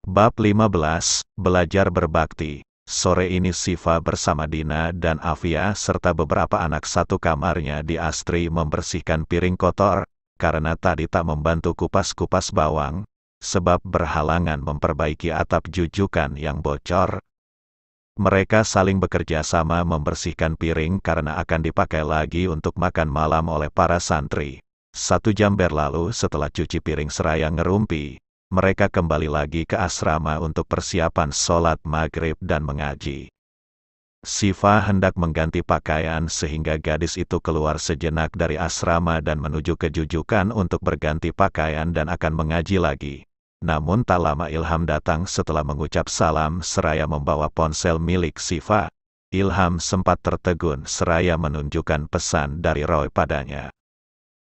Bab 15, Belajar Berbakti. Sore ini Siva bersama Dina dan Afia serta beberapa anak satu kamarnya di Astri membersihkan piring kotor, karena tadi tak membantu kupas-kupas bawang, sebab berhalangan memperbaiki atap jujukan yang bocor. Mereka saling bekerja sama membersihkan piring karena akan dipakai lagi untuk makan malam oleh para santri. 1 jam berlalu setelah cuci piring seraya ngerumpi, mereka kembali lagi ke asrama untuk persiapan sholat maghrib dan mengaji. Siva hendak mengganti pakaian sehingga gadis itu keluar sejenak dari asrama dan menuju ke jujukan untuk berganti pakaian dan akan mengaji lagi. Namun tak lama Ilham datang setelah mengucap salam seraya membawa ponsel milik Siva. Ilham sempat tertegun seraya menunjukkan pesan dari Roy padanya.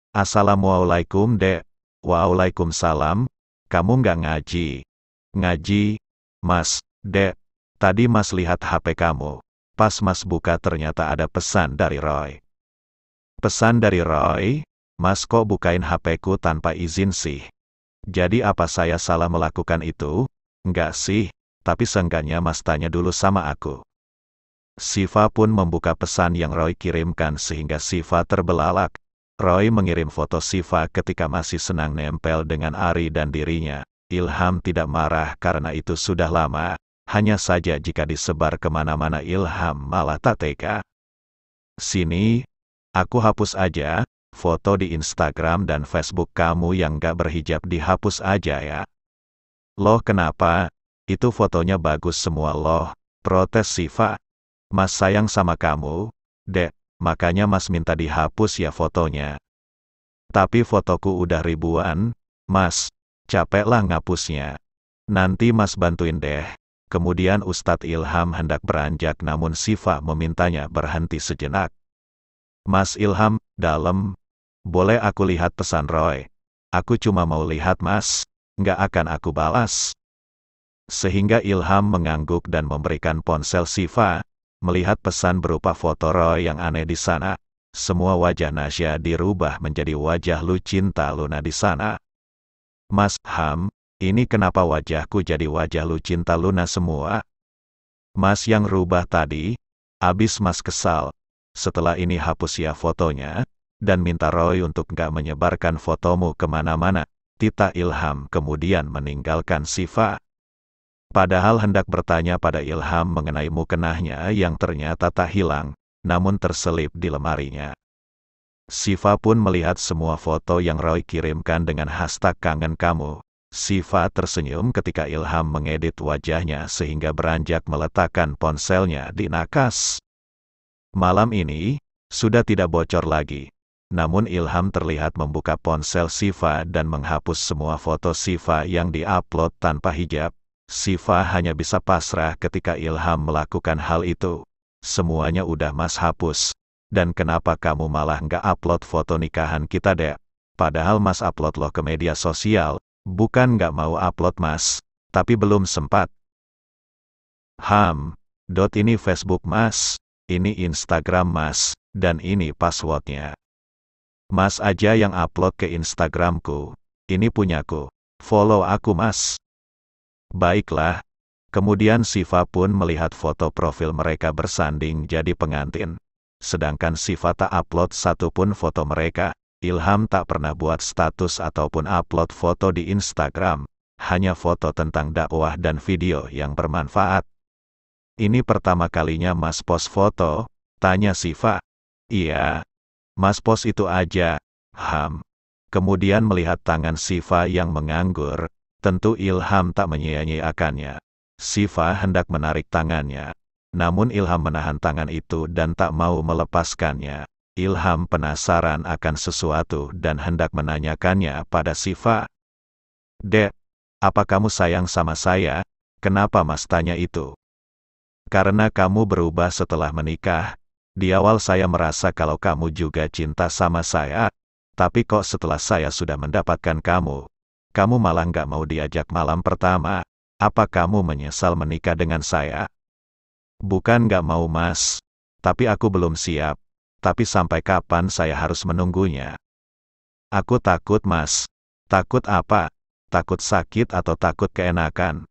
"Assalamualaikum, Dek." "Waalaikumsalam. Kamu nggak ngaji?" "Ngaji, Mas, Dek. Tadi Mas lihat HP kamu. Pas Mas buka ternyata ada pesan dari Roy." "Pesan dari Roy? Mas kok bukain HP-ku tanpa izin sih? Jadi apa saya salah melakukan itu?" "Nggak sih, tapi seenggaknya Mas tanya dulu sama aku." Siva pun membuka pesan yang Roy kirimkan sehingga Siva terbelalak. Roy mengirim foto Siva ketika masih senang nempel dengan Ari dan dirinya. Ilham tidak marah karena itu sudah lama, hanya saja jika disebar kemana-mana Ilham malah tak tega. "Sini, aku hapus aja, foto di Instagram dan Facebook kamu yang gak berhijab dihapus aja ya." "Loh kenapa? Itu fotonya bagus semua loh," protes Siva. "Mas sayang sama kamu, Dek. Makanya Mas minta dihapus ya fotonya." "Tapi fotoku udah ribuan, Mas. Capeklah ngapusnya. Nanti Mas bantuin deh." Kemudian Ustadz Ilham hendak beranjak namun Siva memintanya berhenti sejenak. "Mas Ilham, dalam. Boleh aku lihat pesan Roy? Aku cuma mau lihat Mas. Nggak akan aku balas." Sehingga Ilham mengangguk dan memberikan ponsel Siva. Melihat pesan berupa foto Roy yang aneh di sana, semua wajah Nasya dirubah menjadi wajah Lucinta Luna di sana. "Mas Ham, ini kenapa wajahku jadi wajah Lucinta Luna semua? Mas yang rubah tadi?" "Abis Mas kesal. Setelah ini hapus ya fotonya, dan minta Roy untuk nggak menyebarkan fotomu kemana-mana." Tita Ilham kemudian meninggalkan Siva. Padahal hendak bertanya pada Ilham mengenai mukenahnya yang ternyata tak hilang, namun terselip di lemarinya. Siva pun melihat semua foto yang Roy kirimkan dengan hashtag kangen kamu. Siva tersenyum ketika Ilham mengedit wajahnya sehingga beranjak meletakkan ponselnya di nakas. Malam ini, sudah tidak bocor lagi. Namun Ilham terlihat membuka ponsel Siva dan menghapus semua foto Siva yang diupload tanpa hijab. Siva hanya bisa pasrah ketika Ilham melakukan hal itu. "Semuanya udah Mas hapus. Dan kenapa kamu malah nggak upload foto nikahan kita, Dek? Padahal Mas upload loh ke media sosial." "Bukan nggak mau upload Mas, tapi belum sempat." "Ham, ini Facebook Mas, ini Instagram Mas, dan ini passwordnya. Mas aja yang upload ke Instagramku. Ini punyaku. Follow aku Mas." "Baiklah." Kemudian Siva pun melihat foto profil mereka bersanding jadi pengantin. Sedangkan Siva tak upload satupun foto mereka. Ilham tak pernah buat status ataupun upload foto di Instagram. Hanya foto tentang dakwah dan video yang bermanfaat. "Ini pertama kalinya Mas post foto?" tanya Siva. "Iya. Mas post itu aja, Ham." Kemudian melihat tangan Siva yang menganggur, tentu Ilham tak menyia-nyiakannya. Siva hendak menarik tangannya. Namun Ilham menahan tangan itu dan tak mau melepaskannya. Ilham penasaran akan sesuatu dan hendak menanyakannya pada Siva. "Dek, apa kamu sayang sama saya? Kenapa Mas tanya itu?" "Karena kamu berubah setelah menikah. Di awal saya merasa kalau kamu juga cinta sama saya. Tapi kok setelah saya sudah mendapatkan kamu malah nggak mau diajak malam pertama. Apa kamu menyesal menikah dengan saya?" "Bukan nggak mau Mas. Tapi aku belum siap. Tapi sampai kapan saya harus menunggunya?" "Aku takut Mas." "Takut apa? Takut sakit atau takut keenakan?"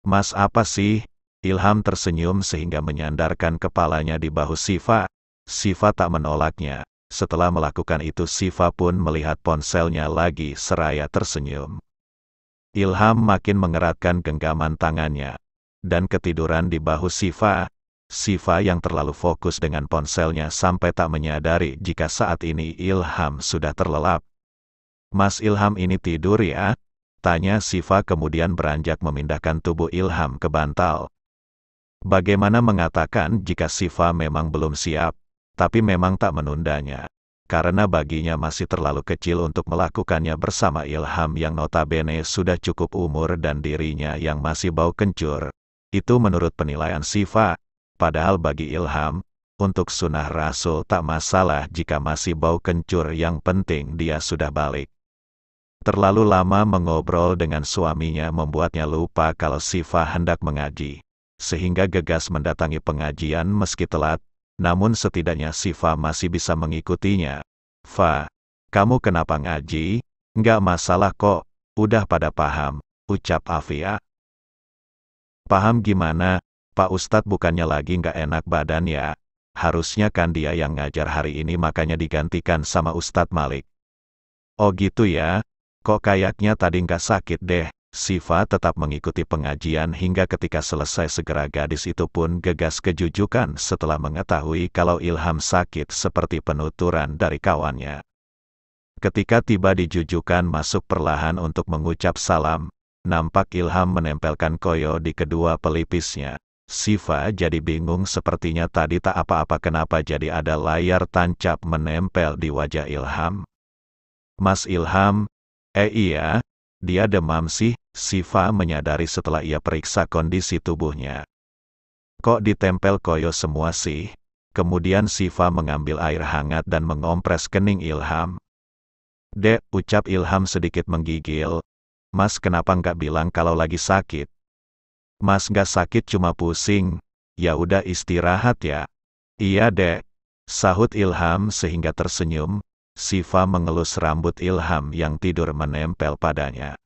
Mas apa sih? Ilham tersenyum sehingga menyandarkan kepalanya di bahu Siva. Siva tak menolaknya. Setelah melakukan itu Siva pun melihat ponselnya lagi seraya tersenyum. Ilham makin mengeratkan genggaman tangannya. Dan ketiduran di bahu Siva. Siva yang terlalu fokus dengan ponselnya sampai tak menyadari jika saat ini Ilham sudah terlelap. Mas Ilham ini tidur ya? Tanya Siva kemudian beranjak memindahkan tubuh Ilham ke bantal. Bagaimana mengatakan jika Siva memang belum siap, tapi memang tak menundanya. Karena baginya masih terlalu kecil untuk melakukannya bersama Ilham yang notabene sudah cukup umur dan dirinya yang masih bau kencur. Itu menurut penilaian Siva. Padahal bagi Ilham, untuk sunnah Rasul tak masalah jika masih bau kencur, yang penting dia sudah balik. Terlalu lama mengobrol dengan suaminya membuatnya lupa kalau Siva hendak mengaji. Sehingga gegas mendatangi pengajian meski telat, namun setidaknya Siva masih bisa mengikutinya. "Fa, kamu kenapa ngaji? Nggak masalah kok, udah pada paham," ucap Afia. "Paham gimana? Pak Ustadz bukannya lagi nggak enak badan ya? Harusnya kan dia yang ngajar hari ini makanya digantikan sama Ustadz Malik." "Oh gitu ya? Kok kayaknya tadi nggak sakit deh." Siva tetap mengikuti pengajian hingga ketika selesai segera gadis itu pun gegas kejujukan setelah mengetahui kalau Ilham sakit seperti penuturan dari kawannya. Ketika tiba di jujukan masuk perlahan untuk mengucap salam, nampak Ilham menempelkan koyo di kedua pelipisnya. Siva jadi bingung, sepertinya tadi tak apa-apa kenapa jadi ada layar tancap menempel di wajah Ilham. "Mas Ilham, iya, dia demam sih," Siva menyadari setelah ia periksa kondisi tubuhnya. "Kok ditempel koyo semua sih?" Kemudian Siva mengambil air hangat dan mengompres kening Ilham. "Dek," ucap Ilham sedikit menggigil. "Mas kenapa nggak bilang kalau lagi sakit?" "Mas nggak sakit, cuma pusing." "Ya udah istirahat ya." "Iya dek," sahut Ilham sehingga tersenyum. Siva mengelus rambut Ilham yang tidur menempel padanya.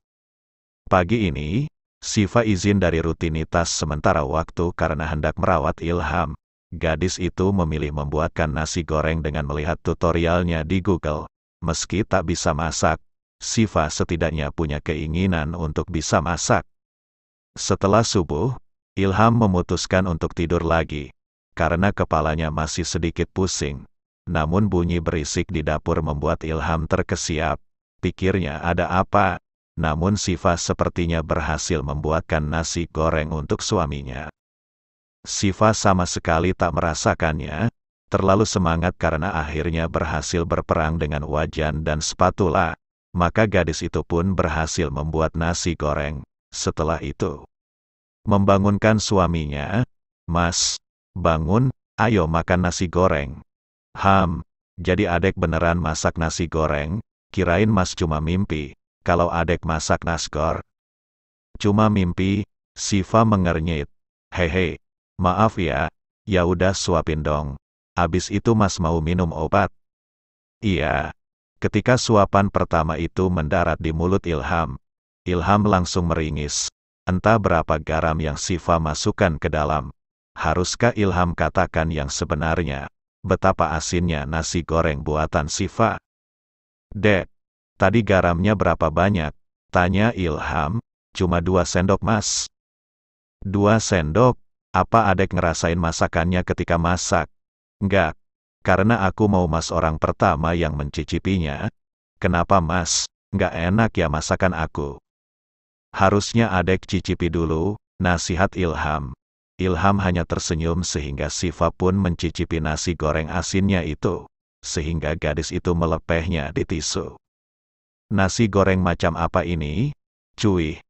Pagi ini, Siva izin dari rutinitas sementara waktu karena hendak merawat Ilham. Gadis itu memilih membuatkan nasi goreng dengan melihat tutorialnya di Google. Meski tak bisa masak, Siva setidaknya punya keinginan untuk bisa masak. Setelah subuh, Ilham memutuskan untuk tidur lagi, karena kepalanya masih sedikit pusing. Namun bunyi berisik di dapur membuat Ilham terkesiap. Pikirnya ada apa? Namun Siva sepertinya berhasil membuatkan nasi goreng untuk suaminya. Siva sama sekali tak merasakannya, terlalu semangat karena akhirnya berhasil berperang dengan wajan dan spatula. Maka gadis itu pun berhasil membuat nasi goreng. Setelah itu, membangunkan suaminya, "Mas, bangun, ayo makan nasi goreng." Jadi adek beneran masak nasi goreng? Kirain Mas cuma mimpi. Kalau adek masak nasgor." "Cuma mimpi," Siva mengernyit. "Hehe, maaf ya, ya udah suapin dong. Abis itu Mas mau minum obat?" "Iya." Ketika suapan pertama itu mendarat di mulut Ilham, Ilham langsung meringis. Entah berapa garam yang Siva masukkan ke dalam. Haruskah Ilham katakan yang sebenarnya? Betapa asinnya nasi goreng buatan Siva. "Dek, tadi garamnya berapa banyak?" tanya Ilham. "Cuma 2 sendok Mas." "2 sendok? Apa adek ngerasain masakannya ketika masak?" "Enggak, karena aku mau Mas orang pertama yang mencicipinya." "Kenapa Mas? Nggak enak ya masakan aku?" "Harusnya adek cicipi dulu," nasihat Ilham. Ilham hanya tersenyum sehingga Siva pun mencicipi nasi goreng asinnya itu. Sehingga gadis itu melepehnya di tisu. "Nasi goreng macam apa ini?" Cuy,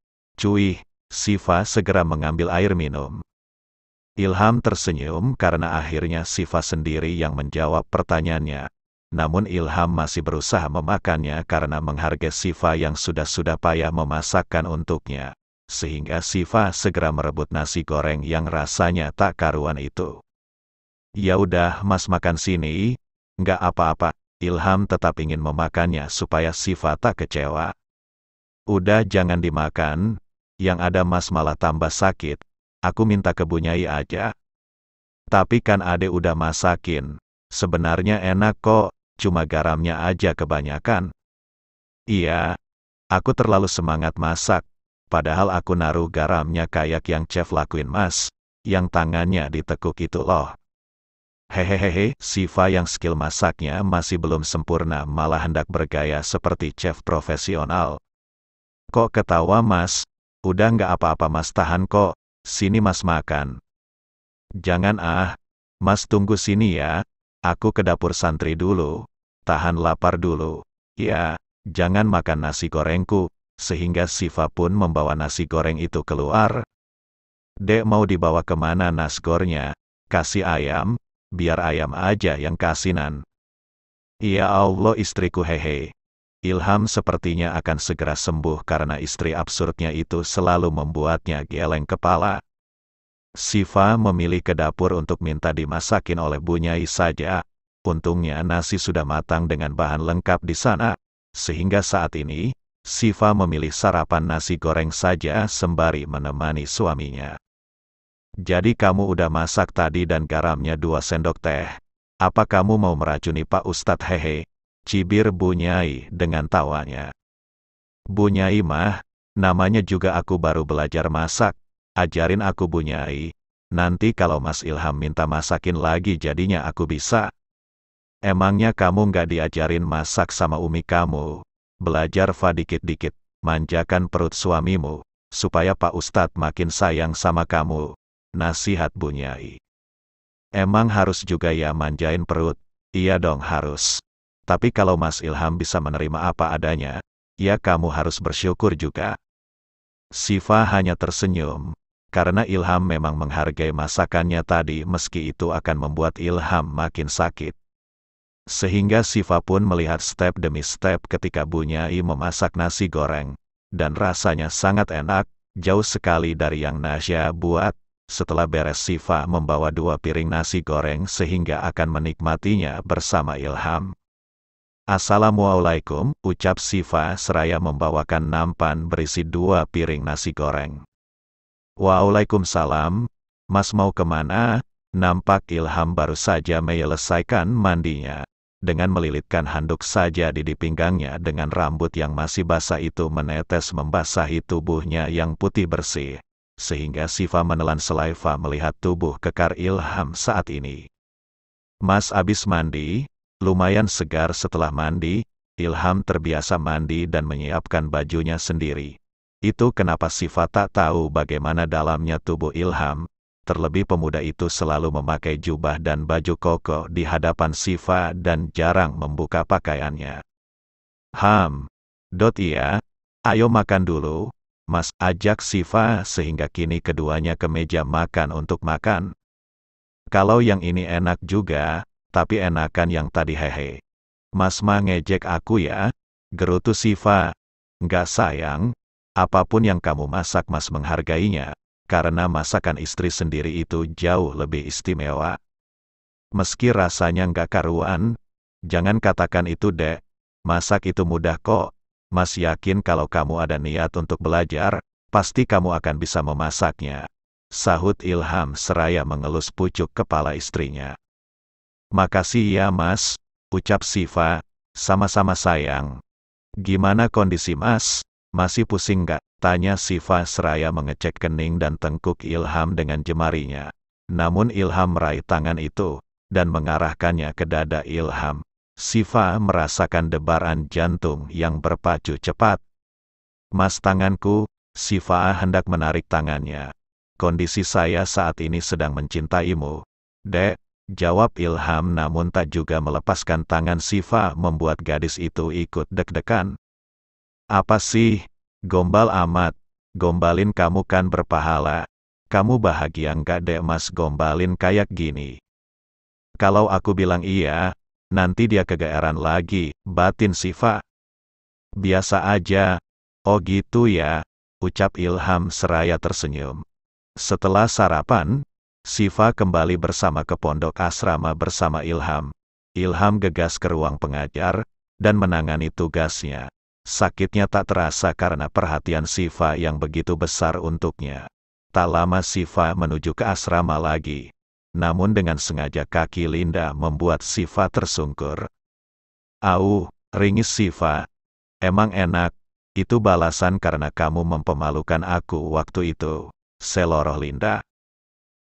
Siva segera mengambil air minum. Ilham tersenyum karena akhirnya Siva sendiri yang menjawab pertanyaannya. Namun Ilham masih berusaha memakannya karena menghargai Siva yang sudah payah memasakkan untuknya. Sehingga Siva segera merebut nasi goreng yang rasanya tak karuan itu. "Ya udah Mas makan sini." "Nggak apa-apa." Ilham tetap ingin memakannya supaya Siva tak kecewa. "Udah jangan dimakan." yang ada Mas malah tambah sakit. Aku minta ke Bu Nyai aja. Tapi kan Ade udah masakin. Sebenarnya enak kok, cuma garamnya aja kebanyakan. Iya, aku terlalu semangat masak. Padahal aku naruh garamnya kayak yang chef lakuin Mas, yang tangannya ditekuk itu loh. Hehehehe, Siva yang skill masaknya masih belum sempurna malah hendak bergaya seperti chef profesional. Kok ketawa Mas? Udah nggak apa-apa Mas, tahan kok. Sini Mas makan. Jangan Mas tunggu sini ya. Aku ke dapur santri dulu. Tahan lapar dulu. Ya, jangan makan nasi gorengku. Sehingga Siva pun membawa nasi goreng itu keluar. Dek mau dibawa kemana nasgornya? Kasih ayam? Biar ayam aja yang kasinan. Ya Allah istriku hehe. Ilham sepertinya akan segera sembuh karena istri absurdnya itu selalu membuatnya geleng kepala. Siva memilih ke dapur untuk minta dimasakin oleh Bu Nyai saja. Untungnya nasi sudah matang dengan bahan lengkap di sana. Sehingga saat ini, Siva memilih sarapan nasi goreng saja sembari menemani suaminya. Jadi kamu udah masak tadi dan garamnya 2 sendok teh. Apa kamu mau meracuni Pak Ustadz hehe? Cibir Bu Nyai dengan tawanya. Bu Nyai mah, namanya juga aku baru belajar masak. Ajarin aku Bu Nyai. Nanti kalau Mas Ilham minta masakin lagi jadinya aku bisa. Emangnya kamu nggak diajarin masak sama umi kamu? Belajar fa dikit-dikit, manjakan perut suamimu, supaya Pak Ustadz makin sayang sama kamu. Nasihat Bu Nyai. Emang harus juga ya manjain perut? Iya dong harus. Tapi kalau Mas Ilham bisa menerima apa adanya, ya kamu harus bersyukur juga. Siva hanya tersenyum, karena Ilham memang menghargai masakannya tadi meski itu akan membuat Ilham makin sakit. Sehingga Siva pun melihat step demi step ketika Bu Nyai memasak nasi goreng, dan rasanya sangat enak, jauh sekali dari yang Nasya buat. Setelah beres Siva membawa 2 piring nasi goreng sehingga akan menikmatinya bersama Ilham. Assalamualaikum, ucap Siva seraya membawakan nampan berisi 2 piring nasi goreng. Waalaikumsalam, Mas mau kemana? Nampak Ilham baru saja menyelesaikan mandinya. Dengan melilitkan handuk saja di pinggangnya dengan rambut yang masih basah itu menetes membasahi tubuhnya yang putih bersih. Sehingga Siva menelan selaiva melihat tubuh kekar Ilham saat ini. Mas abis mandi? Lumayan segar setelah mandi. Ilham terbiasa mandi dan menyiapkan bajunya sendiri. Itu kenapa Siva tak tahu bagaimana dalamnya tubuh Ilham. Terlebih pemuda itu selalu memakai jubah dan baju koko di hadapan Siva dan jarang membuka pakaiannya. Iya. Ayo makan dulu. Mas, ajak Siva sehingga kini keduanya ke meja makan untuk makan. Kalau yang ini enak juga, tapi enakan yang tadi hehe. Mas mah ngejek aku ya? Gerutu Siva. Nggak sayang, apapun yang kamu masak Mas menghargainya, karena masakan istri sendiri itu jauh lebih istimewa. Meski rasanya nggak karuan, jangan katakan itu dek, masak itu mudah kok. Mas yakin kalau kamu ada niat untuk belajar, pasti kamu akan bisa memasaknya. Sahut Ilham seraya mengelus pucuk kepala istrinya. Makasih ya Mas, ucap Siva, sama-sama sayang. Gimana kondisi Mas? Masih pusing nggak? Tanya Siva seraya mengecek kening dan tengkuk Ilham dengan jemarinya. Namun Ilham meraih tangan itu, dan mengarahkannya ke dada Ilham. Siva merasakan debaran jantung yang berpacu cepat. Mas tanganku, Siva hendak menarik tangannya. Kondisi saya saat ini sedang mencintaimu. Dek, jawab Ilham namun tak juga melepaskan tangan Siva membuat gadis itu ikut deg-degan. Apa sih? Gombal amat. Gombalin kamu kan berpahala. Kamu bahagia nggak dek Mas gombalin kayak gini? Kalau aku bilang iya, nanti dia kegeeran lagi, batin Siva. Biasa aja. Oh gitu ya, ucap Ilham seraya tersenyum. Setelah sarapan, Siva kembali bersama ke pondok asrama bersama Ilham. Ilham gegas ke ruang pengajar, dan menangani tugasnya. Sakitnya tak terasa karena perhatian Siva yang begitu besar untuknya. Tak lama Siva menuju ke asrama lagi. Namun dengan sengaja kaki Linda membuat Siva tersungkur. Ringis Siva. Emang enak. Itu balasan karena kamu mempemalukan aku waktu itu, seloroh Linda.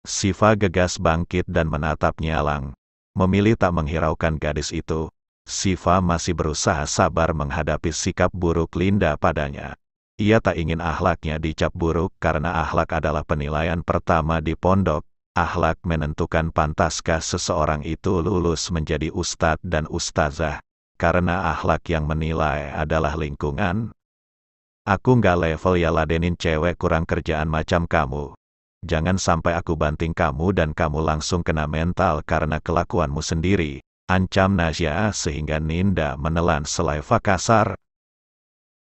Siva gegas bangkit dan menatap Nyalang. Memilih tak menghiraukan gadis itu. Siva masih berusaha sabar menghadapi sikap buruk Linda padanya. Ia tak ingin akhlaknya dicap buruk karena akhlak adalah penilaian pertama di pondok. Akhlak menentukan pantaskah seseorang itu lulus menjadi ustadz dan ustazah. Karena akhlak yang menilai adalah lingkungan. Aku nggak level ya ladenin cewek kurang kerjaan macam kamu. Jangan sampai aku banting kamu dan kamu langsung kena mental karena kelakuanmu sendiri. Ancam Najwa sehingga Ninda menelan selaiva kasar.